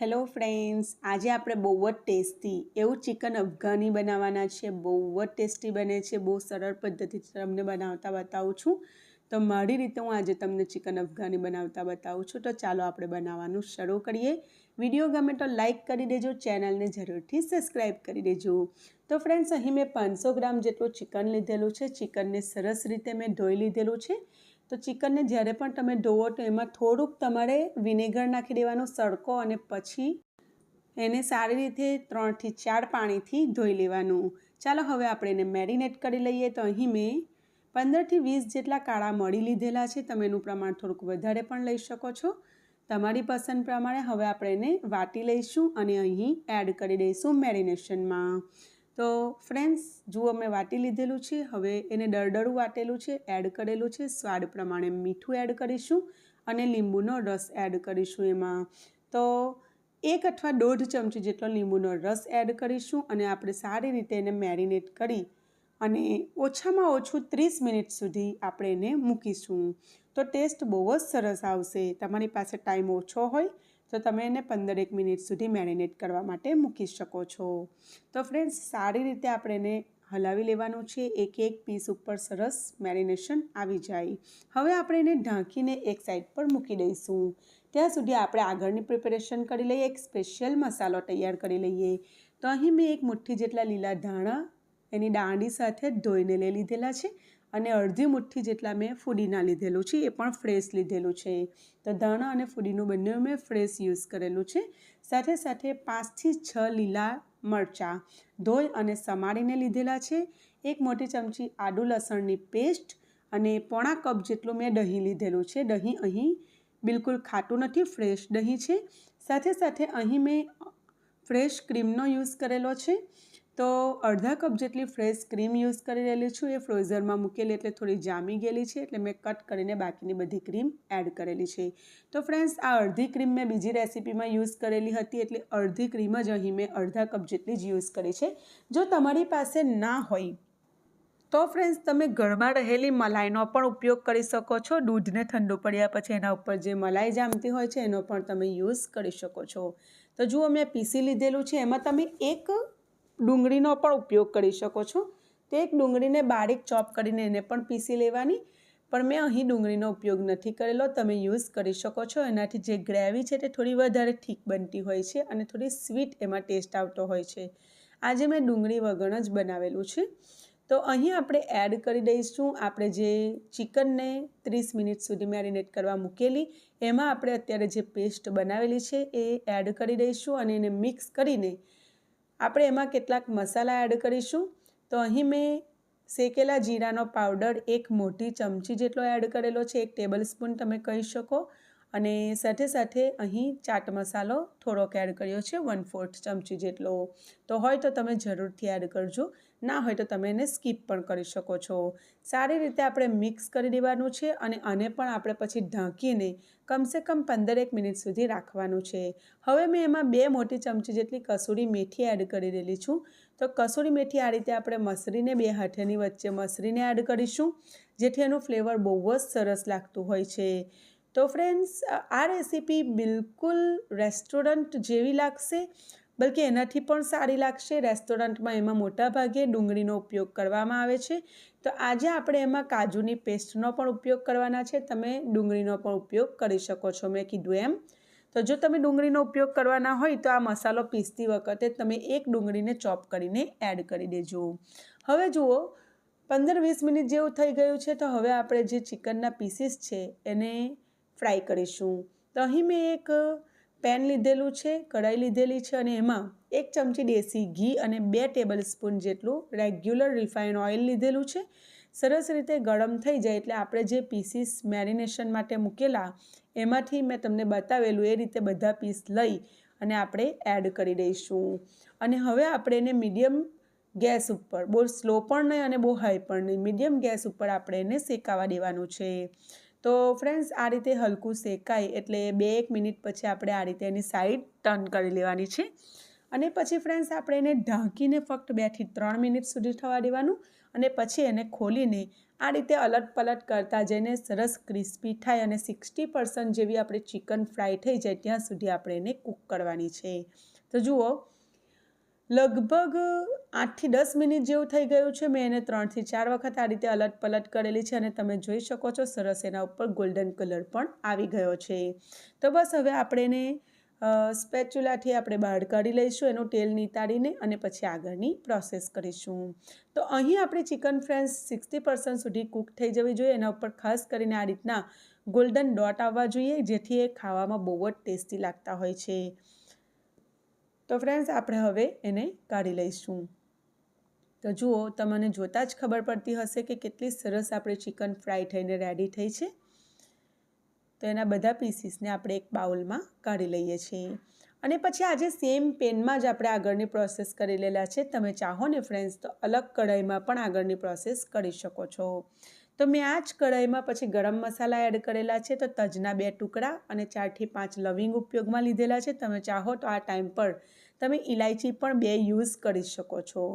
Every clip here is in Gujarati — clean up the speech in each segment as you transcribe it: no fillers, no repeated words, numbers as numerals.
હેલો ફ્રેન્ડ્સ, આજે આપણે બહુ જ ટેસ્ટી એવું ચિકન અફઘાની બનાવવાના છે। બહુ જ ટેસ્ટી બને છે, બહુ સરળ પદ્ધતિથી તમને બનાવતા બતાવું છું। તો મારી રીતે હું આજે તમને ચિકન અફઘાની બનાવતા બતાવું છું। તો ચાલો આપણે બનાવવાનું શરૂ કરીએ। વિડીયો ગમે તો લાઇક કરી દેજો, ચેનલને જરૂરથી સબસ્ક્રાઈબ કરી દેજો। તો ફ્રેન્ડ્સ, અહીં મેં 500 ગ્રામ જેટલું ચિકન લીધેલું છે। ચિકનને સરસ રીતે મેં ધોઈ લીધેલું છે। તો ચિકનને જ્યારે પણ તમે ધોવો તો એમાં થોડુંક તમારે વિનેગર નાખી દેવાનું, સળકો, અને પછી એને સારી રીતે 3 થી 4 પાણીથી ધોઈ લેવાનું। ચાલો હવે આપણે એને મેરિનેટ કરી લઈએ। તો અહીં મેં 15 થી 20 જેટલા કાળા મરી લીધેલા છે। તમે એનું પ્રમાણ થોડુંક વધારે પણ લઈ શકો છો, તમારી પસંદ પ્રમાણે। હવે આપણે એને વાટી લઈશું અને અહીં એડ કરી દઈશું મેરિનેશનમાં। તો ફ્રેન્ડ્સ જુઓ, મેં વાટી લીધેલું છે। હવે એને દરદરું વાટેલું છે, એડ કરેલું છે। સ્વાદ પ્રમાણે મીઠું એડ કરીશું અને લીંબુનો રસ એડ કરીશું એમાં। તો 1 અથવા 1.5 ચમચી જેટલો લીંબુનો રસ એડ કરીશું અને આપણે સારી રીતે એને મેરિનેટ કરી અને ઓછામાં ઓછું 30 મિનિટ સુધી આપણે એને મૂકીશું। તો ટેસ્ટ બહુ જ સરસ આવશે। તમારી પાસે ટાઈમ ઓછો હોય તો તમે એને 15 મિનિટ સુધી મેરિનેટ કરવા માટે મૂકી શકો છો। તો ફ્રેન્ડ્સ, સારી રીતે આપણે એને હલાવી લેવાનું છે, એક પીસ ઉપર સરસ મેરિનેશન આવી જાય। હવે આપણે એને ઢાંકીને એક સાઈડ પર મૂકી દઈશું। ત્યાં સુધી આપણે આગળની પ્રિપેરેશન કરી લઈએ, એક સ્પેશિયલ મસાલો તૈયાર કરી લઈએ। તો અહીં મેં 1 મુઠ્ઠી જેટલા લીલા ધાણા એની દાંડી સાથે ધોઈને લઈ લીધેલા છે અને અડધી મુઠ્ઠી જેટલા મેં ફુદીના લીધેલું છે, એ પણ ફ્રેશ લીધેલું છે। તો ધાણા અને ફુદીનું બંને મેં ફ્રેશ યુઝ કરેલું છે। સાથે સાથે 5 થી 6 લીલા મરચાં ધોઈ અને સમારીને લીધેલા છે। 1 મોટી ચમચી આદુ લસણની પેસ્ટ અને પોણા કપ જેટલું મેં દહીં લીધેલું છે। દહીં અહીં બિલકુલ ખાટું નથી, ફ્રેશ દહીં છે। સાથે સાથે અહીં મેં ફ્રેશ ક્રીમનો યુઝ કરેલો છે। તો અડધા કપ જેટલી ફ્રેશ ક્રીમ યુઝ કરી રહેલી છું। એ ફ્રોઝરમાં મૂકેલી એટલે થોડી જામી ગયેલી છે, એટલે મેં કટ કરીને બાકીની બધી ક્રીમ એડ કરેલી છે। તો ફ્રેન્ડ્સ, આ અડધી ક્રીમ મેં બીજી રેસીપીમાં યુઝ કરેલી હતી, એટલે અડધી ક્રીમ જ અહીં મેં અડધા કપ જેટલી જ યુઝ કરી છે। જો તમારી પાસે ના હોય તો ફ્રેન્ડ્સ, તમે ઘરમાં રહેલી મલાઈનો પણ ઉપયોગ કરી શકો છો। દૂધને ઠંડુ પડ્યા પછી એના ઉપર જે મલાઈ જામતી હોય છે એનો પણ તમે યુઝ કરી શકો છો। તો જુઓ, મેં પીસી લીધેલું છે। એમાં તમે એક ડુંગળીનો પણ ઉપયોગ કરી શકો છો। તો એક ડુંગળીને બારીક ચોપ કરીને એને પણ પીસી લેવાની, પણ મેં અહીં ડુંગળીનો ઉપયોગ નથી કરેલો, તમે યુઝ કરી શકો છો। એનાથી જે ગ્રેવી છે તે થોડી વધારે ઠીક બનતી હોય છે અને થોડી સ્વીટ એમાં ટેસ્ટ આવતો હોય છે। આજે મેં ડુંગળી વગર જ બનાવેલું છે। તો અહીં આપણે એડ કરી દઈશું આપણે જે ચિકનને 30 મિનિટ સુધી મેરિનેટ કરવા મૂકેલી, એમાં આપણે અત્યારે જે પેસ્ટ બનાવેલી છે એ એડ કરી દઈશું અને એને મિક્સ કરીને આપણે એમાં કેટલાક મસાલા એડ કરીશું। તો અહીં મેં શેકેલા જીરાનો પાવડર 1 મોટી ચમચી જેટલો એડ કરેલો છે, 1 ટેબલ સ્પૂન તમે કહી શકો। અને સાથે સાથે અહીં ચાટ મસાલો થોડોક એડ કર્યો છે, 1/4 ચમચી જેટલો। તો હોય તો તમે જરૂરથી એડ કરજો, ના હોય તો તમે એને સ્કીપ પણ કરી શકો છો। સારી રીતે આપણે મિક્સ કરી દેવાનું છે અને આને પણ આપણે પછી ઢાંકીને કમસે કમ 15 મિનિટ સુધી રાખવાનું છે। હવે મેં એમાં 2 મોટી ચમચી જેટલી કસૂરી મેથી એડ કરી રહેલી છું। તો કસૂરી મેથી આ રીતે આપણે મસળીને 2 હાથેની વચ્ચે મસળીને એડ કરીશું, જેથી એનું ફ્લેવર બહુ જ સરસ લાગતું હોય છે। તો ફ્રેન્ડ્સ, આ રેસીપી બિલકુલ રેસ્ટોરન્ટ જેવી લાગશે, બલકે એનાથી પણ સારી લાગશે। રેસ્ટોરન્ટમાં એમાં મોટાભાગે ડુંગળીનો ઉપયોગ કરવામાં આવે છે, તો આજે આપણે એમાં કાજુની પેસ્ટનો પણ ઉપયોગ કરવાના છે। તમે ડુંગળીનો પણ ઉપયોગ કરી શકો છો, મેં કીધું એમ। તો જો તમે ડુંગળીનો ઉપયોગ કરવાના હોય તો આ મસાલો પીસતી વખતે તમે એક ડુંગળીને ચોપ કરીને એડ કરી દેજો। હવે જુઓ, 15-20 મિનિટ જેવું થઈ ગયું છે। તો હવે આપણે જે ચિકનના પીસીસ છે એને ફ્રાય કરીશું। તો અહીં મેં એક પેન લીધેલું છે, કઢાઈ લીધેલી છે અને એમાં 1 ચમચી દેશી ઘી અને 2 ટેબલ સ્પૂન જેટલું રેગ્યુલર રિફાઇન ઓઇલ લીધેલું છે। સરસ રીતે ગરમ થઈ જાય એટલે આપણે જે પીસીસ મેરિનેશન માટે મૂકેલા એમાંથી મેં તમને બતાવેલું એ રીતે બધા પીસ લઈ અને આપણે એડ કરી દઈશું। અને હવે આપણે એને મીડિયમ ગેસ ઉપર, બહુ સ્લો પણ નહીં અને બહુ હાઈ પણ નહીં, મીડિયમ ગેસ ઉપર આપણે એને શેકાવા દેવાનું છે। તો ફ્રેન્ડ્સ, આ રીતે હલકું શેકાય એટલે 2-1 મિનિટ પછી આપણે આ રીતે એની સાઈડ ટર્ન કરી લેવાની છે। અને પછી ફ્રેન્ડ્સ, આપણે એને ઢાંકીને ફક્ત 2 થી 3 મિનિટ સુધી થવા દેવાનું અને પછી એને ખોલીને આ રીતે અલટ પલટ કરતા જઈને સરસ ક્રિસ્પી થાય અને 60% જેવી આપણે ચિકન ફ્રાય થઈ જાય ત્યાં સુધી આપણે એને કૂક કરવાની છે. તો જુઓ, લગભગ 8 થી 10 મિનિટ જેવું થઈ ગયું છે. મેં એને 3 થી 4 વખત આ રીતે અલટ પલટ કરેલી છે અને તમે જોઈ શકો છો સરસ એના ઉપર ગોલ્ડન કલર પણ આવી ગયો છે. તો બસ હવે આપણે એને સ્પેચ્યુલાથી આપણે બહાર કાઢી લઈશું, એનું તેલ નીતાડીને, અને પછી આગળની પ્રોસેસ કરીશું. તો અહીં આપણી ચિકન ફ્રેન્ડ્સ 60% સુધી કૂક થઈ જવી જોઈએ. એના ઉપર ખાસ કરીને આ રીતના ગોલ્ડન ડોટ આવવા જોઈએ, જેથી એ ખાવામાં બહુ જ ટેસ્ટી લાગતા હોય છે. તો ફ્રેન્ડ્સ આપણે હવે એને કાઢી લઈશું. તો જુઓ, તમને જોતાં જ ખબર પડતી હશે કે કેટલી સરસ આપણી ચિકન ફ્રાય થઈને રેડી થઈ છે. તો એના બધા પીસીસને આપણે એક બાઉલમાં કાઢી લઈએ છીએ. અને પછી આજે સેમ પેનમાં જ આપણે આગળની પ્રોસેસ કરી લેલા છે. તમે ચાહો ને ફ્રેન્ડ્સ તો અલગ કઢાઈમાં પણ આગળની પ્રોસેસ કરી શકો છો. તો મેં આ જ કઢાઈમાં પછી ગરમ મસાલા એડ કરેલા છે. તો તજના 2 ટુકડા અને 4 થી 5 લવિંગ ઉપયોગમાં લીધેલા છે. તમે ચાહો તો આ ટાઈમ પર તમે ઇલાયચી પણ 2 યુઝ કરી શકો છો.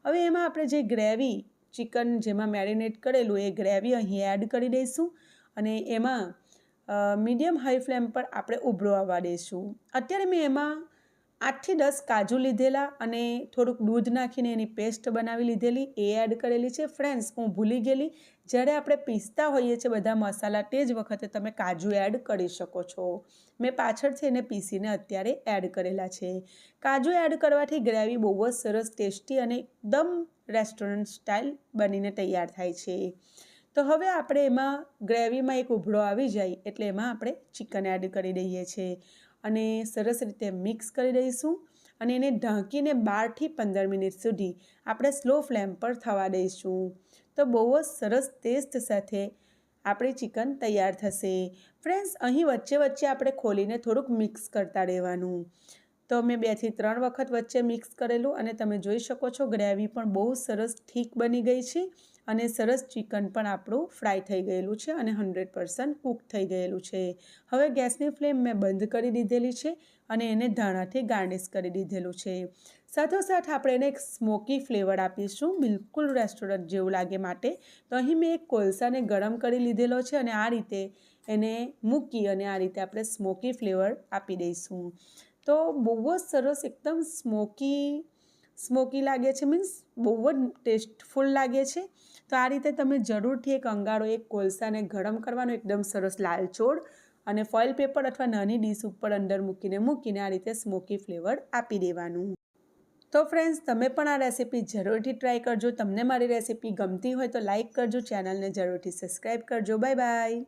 હવે એમાં આપણે જે ગ્રેવી ચિકન જેમાં મેરિનેટ કરેલું એ ગ્રેવી અહીં એડ કરી દઈશું અને એમાં મીડિયમ હાઈ ફ્લેમ પર આપણે ઉભરો આવવા દઈશું. અત્યારે મેં એમાં 8 થી 10 કાજુ લીધેલા અને થોડુંક દૂધ નાખીને એની પેસ્ટ બનાવી લીધેલી એ એડ કરેલી છે. ફ્રેન્ડ્સ, હું ભૂલી ગયેલી, જ્યારે આપણે પીસતા હોઈએ છીએ બધા મસાલા તે જ વખતે તમે કાજુ એડ કરી શકો છો. મેં પાછળથી એને પીસીને અત્યારે એડ કરેલા છે. કાજુ એડ કરવાથી ગ્રેવી બહુ જ સરસ ટેસ્ટી અને એકદમ રેસ્ટોરન્ટ સ્ટાઇલ બનીને તૈયાર થાય છે. તો હવે આપણે એમાં ગ્રેવીમાં એક ઉભરો આવી જાય એટલે એમાં આપણે ચિકન એડ કરી દઈએ છીએ અને સરસ રીતે મિક્સ કરી દઈશું અને એને ઢાંકીને 12 થી 15 મિનિટ સુધી આપણે સ્લો ફ્લેમ પર થવા દઈશું. તો બહુ જ સરસ ટેસ્ટ સાથે આપણી ચિકન તૈયાર થશે. ફ્રેન્ડ્સ, અહીં વચ્ચે આપણે ખોલીને થોડુંક મિક્સ કરતા રહેવાનું. તો મેં 2 થી 3 વખત વચ્ચે મિક્સ કરેલું અને તમે જોઈ શકો છો ગ્રેવી પણ બહુ સરસ ઠીક બની ગઈ છે અને સરસ ચિકન પણ આપણું ફ્રાય થઈ ગયેલું છે અને 100% કૂક થઈ ગયેલું છે. હવે ગેસની ફ્લેમ મેં બંધ કરી દીધેલી છે અને એને ધાણાથી ગાર્નિશ કરી દીધેલું છે. સાથોસાથ આપણે એને એક સ્મોકી ફ્લેવર આપીશું, બિલકુલ રેસ્ટોરન્ટ જેવું લાગે માટે. તો અહીં મેં એક કોલસાને ગરમ કરી લીધેલો છે અને આ રીતે એને મૂકી અને આ રીતે આપણે સ્મોકી ફ્લેવર આપી દઈશું. તો બહુ જ સરસ એકદમ સ્મોકી લાગે છે, મીન્સ બહુ જ ટેસ્ટફુલ લાગે છે. તો આ રીતે તમે જરૂરથી એક અંગારો, એક કોલસાને ગરમ કરવાનો, એકદમ સરસ લાલચોળ અને ફોઇલ પેપર અથવા નાની ડીશ ઉપર અંદર મૂકીને આ રીતે સ્મોકી ફ્લેવર આપી દેવાનું. તો ફ્રેન્ડ્સ, તમે પણ આ રેસીપી જરૂરથી ટ્રાય કરજો. તમને મારી રેસીપી ગમતી હોય તો લાઇક કરજો, ચેનલને જરૂરથી સબસ્ક્રાઈબ કરજો. Bye bye.